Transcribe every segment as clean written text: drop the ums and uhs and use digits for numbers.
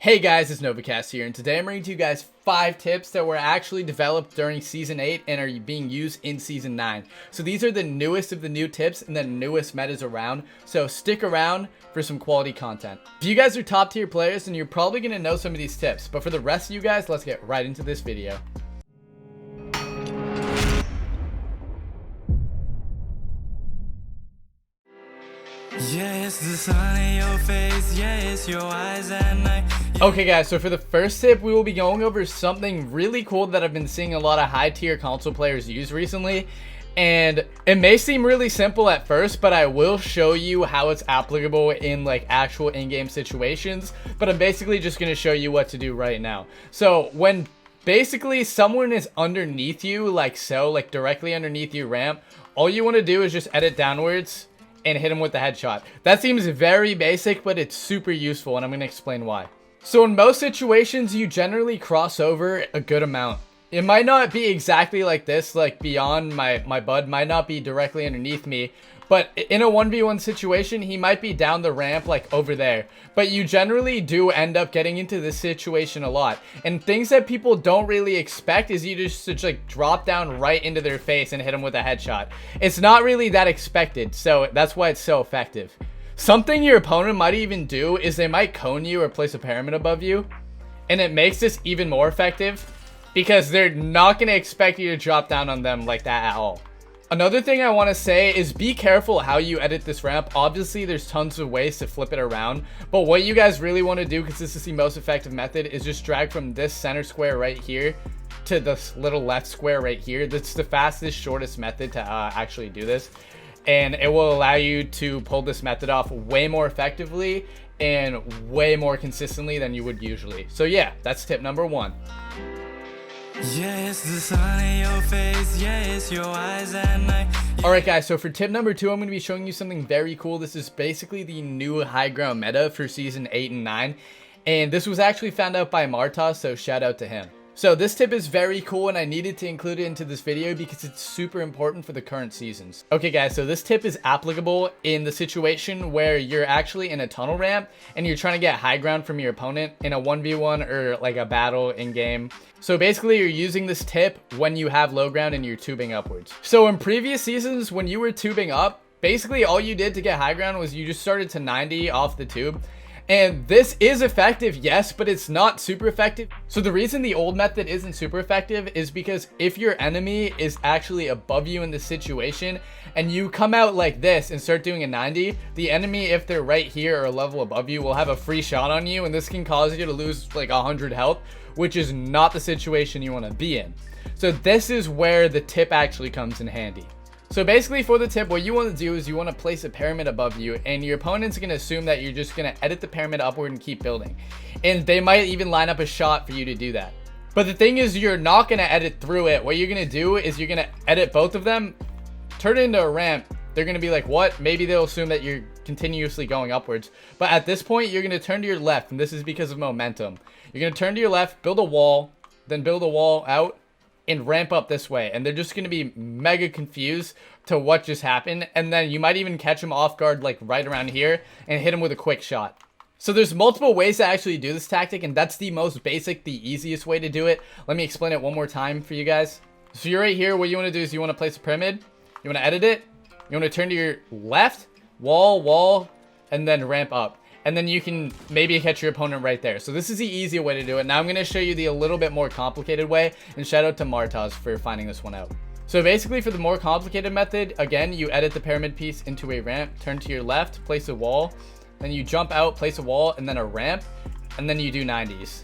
Hey guys, it's Novacast here, and today I'm bringing to you guys 5 tips that were actually developed during Season 8 and are being used in Season 9. So these are the newest of the new tips and the newest metas around, so stick around for some quality content. If you guys are top tier players, then you're probably going to know some of these tips, but for the rest of you guys, let's get right into this video. Yeah, it's the sun in your face, yeah, it's your eyes at night. Okay guys, so for the first tip, we will be going over something really cool that I've been seeing a lot of high tier console players use recently. And it may seem really simple at first, but I will show you how it's applicable in like actual in-game situations. But I'm basically just going to show you what to do right now. So when basically someone is underneath you, like so, like directly underneath your ramp, all you want to do is just edit downwards and hit him with the headshot. That seems very basic, but it's super useful, and I'm going to explain why. So in most situations, you generally cross over a good amount. It might not be exactly like this, like beyond my bud might not be directly underneath me, but in a 1v1 situation, he might be down the ramp like over there. But you generally do end up getting into this situation a lot. And things that people don't really expect is you just like drop down right into their face and hit them with a headshot. It's not really that expected, so that's why it's so effective. Something your opponent might even do is they might cone you or place a pyramid above you. And it makes this even more effective because they're not going to expect you to drop down on them like that at all. Another thing I want to say is be careful how you edit this ramp. Obviously, there's tons of ways to flip it around, but what you guys really want to do, because this is the most effective method, is just drag from this center square right here to this little left square right here. That's the fastest, shortest method to actually do this, and it will allow you to pull this method off way more effectively and way more consistently than you would usually. So yeah, that's tip number 1. Yeah, it's the sun in your face, yeah, it's your eyes at night. Alright guys, so for tip number 2, I'm going to be showing you something very cool. This is basically the new high ground meta for season 8 and 9. And this was actually found out by Marta, so shout out to him. So this tip is very cool, and I needed to include it into this video because it's super important for the current seasons. Okay guys, so this tip is applicable in the situation where you're actually in a tunnel ramp and you're trying to get high ground from your opponent in a 1v1 or like a battle in game. So basically you're using this tip when you have low ground and you're tubing upwards. So in previous seasons when you were tubing up, basically all you did to get high ground was you just started to 90 off the tube. And this is effective, yes, but it's not super effective. So the reason the old method isn't super effective is because if your enemy is actually above you in this situation and you come out like this and start doing a 90, the enemy, if they're right here or a level above you, will have a free shot on you, and this can cause you to lose like 100 health, which is not the situation you want to be in. So this is where the tip actually comes in handy. So basically for the tip, what you want to do is you want to place a pyramid above you, and your opponent's going to assume that you're just going to edit the pyramid upward and keep building. And they might even line up a shot for you to do that. But the thing is, you're not going to edit through it. What you're going to do is you're going to edit both of them, turn it into a ramp. They're going to be like, what? Maybe they'll assume that you're continuously going upwards. But at this point, you're going to turn to your left, and this is because of momentum. You're going to turn to your left, build a wall, then build a wall out, and ramp up this way, and they're just going to be mega confused to what just happened, and then you might even catch them off guard like right around here and hit them with a quick shot. So there's multiple ways to actually do this tactic, and that's the most basic, the easiest way to do it. Let me explain it one more time for you guys. So you're right here. What you want to do is you want to place a pyramid, you want to edit it, you want to turn to your left, wall, and then ramp up. And then you can maybe catch your opponent right there. So this is the easier way to do it. Now I'm going to show you the a little bit more complicated way. And shout out to Martaz for finding this one out. So basically for the more complicated method, again, you edit the pyramid piece into a ramp, turn to your left, place a wall. Then you jump out, place a wall, and then a ramp. And then you do 90s.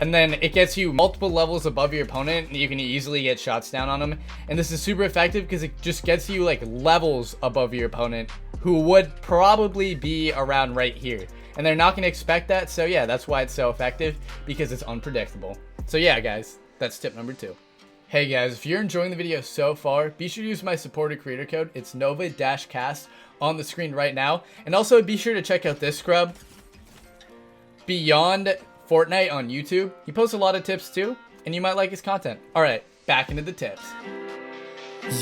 And then it gets you multiple levels above your opponent, and you can easily get shots down on them. And this is super effective because it just gets you like levels above your opponent, who would probably be around right here. And they're not going to expect that. So yeah, that's why it's so effective, because it's unpredictable. So yeah, guys, that's tip number 2. Hey guys, if you're enjoying the video so far, be sure to use my supported creator code. It's Nova-Cast on the screen right now. And also be sure to check out this scrub, Beyond Fortnite, on YouTube. He posts a lot of tips too, and you might like his content. All right, back into the tips.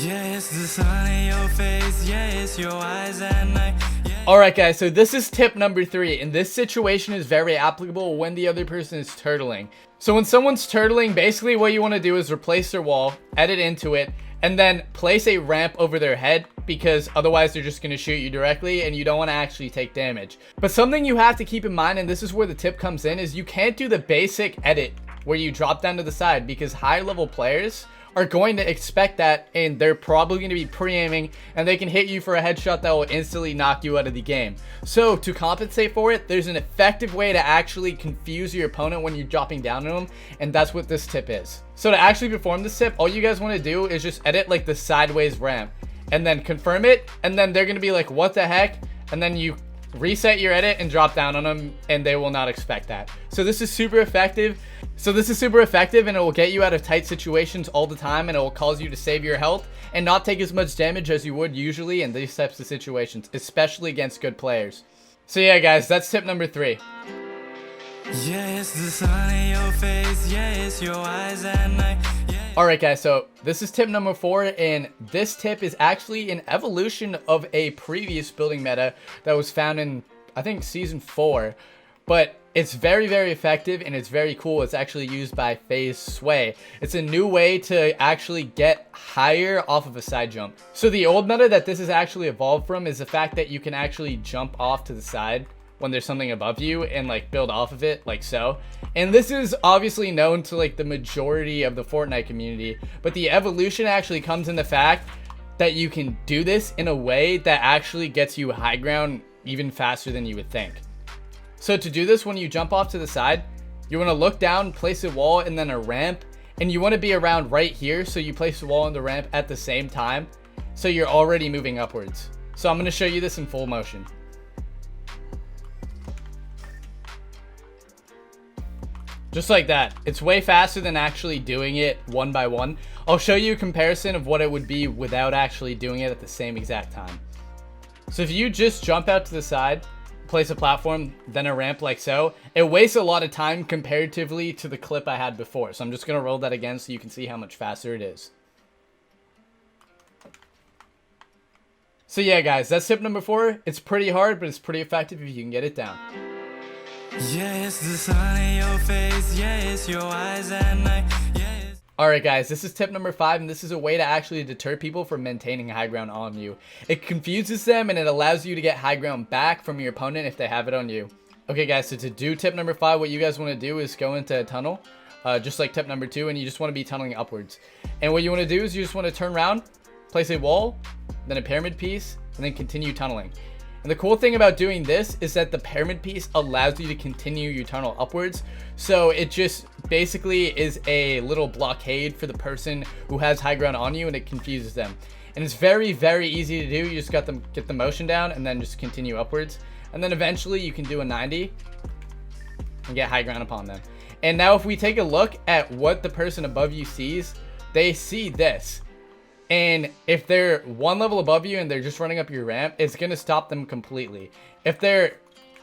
Yeah, it's the sun in your face, yeah, it's your eyes at night. Yeah. Alright guys, so this is tip number 3, and this situation is very applicable when the other person is turtling. So when someone's turtling, basically what you want to do is replace their wall, edit into it, and then place a ramp over their head, because otherwise they're just going to shoot you directly and you don't want to actually take damage. But something you have to keep in mind, and this is where the tip comes in, is you can't do the basic edit where you drop down to the side, because high level players are going to expect that, and they're probably going to be pre-aiming, and they can hit you for a headshot that will instantly knock you out of the game. So to compensate for it, there's an effective way to actually confuse your opponent when you're dropping down on them, and that's what this tip is. So to actually perform this tip, all you guys want to do is just edit like the sideways ramp, and then confirm it, and then they're going to be like, what the heck? And then you reset your edit and drop down on them, and they will not expect that. So this is super effective. And it will get you out of tight situations all the time, and it will cause you to save your health and not take as much damage as you would usually in these types of situations, especially against good players. So yeah guys, that's tip number 3. Yeah, it's the sun in your face, yeah, it's your eyes at night. Yeah. Alright guys, so this is tip number 4, and this tip is actually an evolution of a previous building meta that was found in, I think, season 4. But it's very, very effective, and it's very cool. It's actually used by FaZe Sway. It's a new way to actually get higher off of a side jump. So the old meta that this is actually evolved from is the fact that you can actually jump off to the side when there's something above you and like build off of it like so. And this is obviously known to like the majority of the Fortnite community, but the evolution actually comes in the fact that you can do this in a way that actually gets you high ground even faster than you would think. So to do this, when you jump off to the side, you want to look down, place a wall and then a ramp, and you want to be around right here, so you place the wall and the ramp at the same time, so you're already moving upwards. So I'm going to show you this in full motion. Just like that. It's way faster than actually doing it one by one. I'll show you a comparison of what it would be without actually doing it at the same exact time. So if you just jump out to the side, place a platform, then a ramp like so, it wastes a lot of time comparatively to the clip I had before. So I'm just going to roll that again so you can see how much faster it is. So yeah guys, that's tip number 4. It's pretty hard, but it's pretty effective if you can get it down. Yeah, it's the sun in your face, yeah, it's your eyes at night. Yeah, Alright guys, this is tip number 5, and this is a way to actually deter people from maintaining high ground on you. It confuses them, and it allows you to get high ground back from your opponent if they have it on you. Okay guys, so to do tip number 5, what you guys want to do is go into a tunnel, just like tip number 2, and you just want to be tunneling upwards. And what you want to do is you just want to turn around, place a wall, then a pyramid piece, and then continue tunneling. And the cool thing about doing this is that the pyramid piece allows you to continue your tunnel upwards. So it just basically is a little blockade for the person who has high ground on you, and it confuses them. And it's very, very easy to do. You just got them, get the motion down, and then just continue upwards. And then eventually you can do a 90 and get high ground upon them. And now if we take a look at what the person above you sees, they see this. And if they're one level above you and they're just running up your ramp, it's going to stop them completely. If they're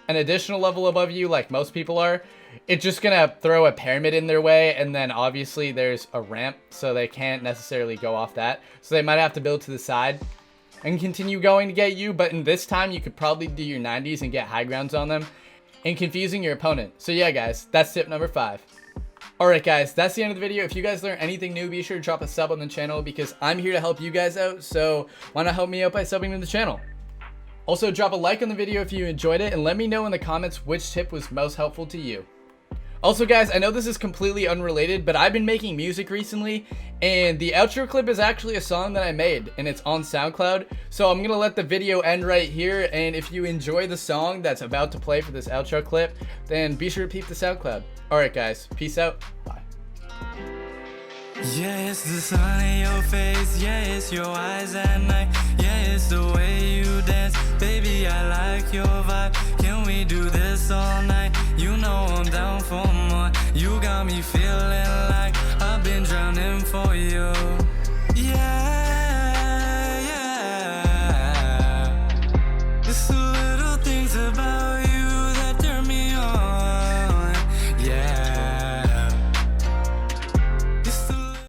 an additional level above you, like most people are, it's just going to throw a pyramid in their way. And then obviously there's a ramp, so they can't necessarily go off that. So they might have to build to the side and continue going to get you. But in this time, you could probably do your 90s and get high grounds on them and confusing your opponent. So yeah, guys, that's tip number 5. Alright guys, that's the end of the video. If you guys learned anything new, be sure to drop a sub on the channel, because I'm here to help you guys out, so why not help me out by subbing to the channel? Also, drop a like on the video if you enjoyed it, and let me know in the comments which tip was most helpful to you. Also guys, I know this is completely unrelated, but I've been making music recently, and the outro clip is actually a song that I made, and it's on SoundCloud. So I'm gonna let the video end right here, and if you enjoy the song that's about to play for this outro clip, then be sure to peep the SoundCloud. Alright guys, peace out, bye. yeah, it's the sun in your face, yeah, it's your eyes at night. Yeah, it's the way you dance, baby, I like your vibe. Can we do this all night? You know I'm down for more. You got me feeling like